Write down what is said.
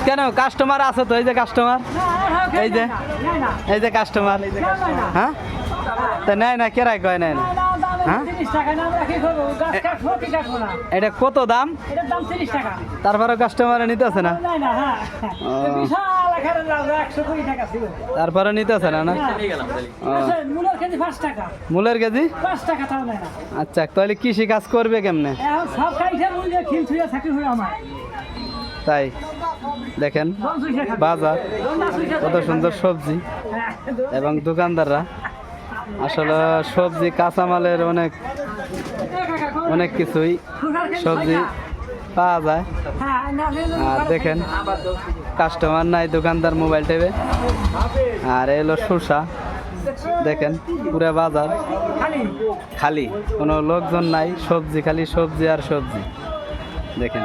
কেন কাস্টমার আছে তো, এই যে কাস্টমার, এই যে কাস্টমার, হ্যাঁ তা নেয় না, কেরাই কয় নেয় না, হ্যাঁ এটা কত দাম? তারপরে কাস্টমারে নিতেছে না, তারপরে নিতেছে না না মূলের কেজি 5 টাকা। আচ্ছা তাহলে কৃষি কাজ করবে কেমনে? তাই দেখেন বাজার কত সুন্দর সবজি এবং দোকানদাররা আসলে সবজি কাঁচামালের অনেক কিছুই সবজি পাওয়া যায়। আর দেখেন কাস্টমার নাই, দোকানদার মোবাইল টেপে। আর এলো শসা, দেখেন পুরো বাজার খালি, কোনো লোকজন নাই, সবজি খালি সবজি আর সবজি দেখেন।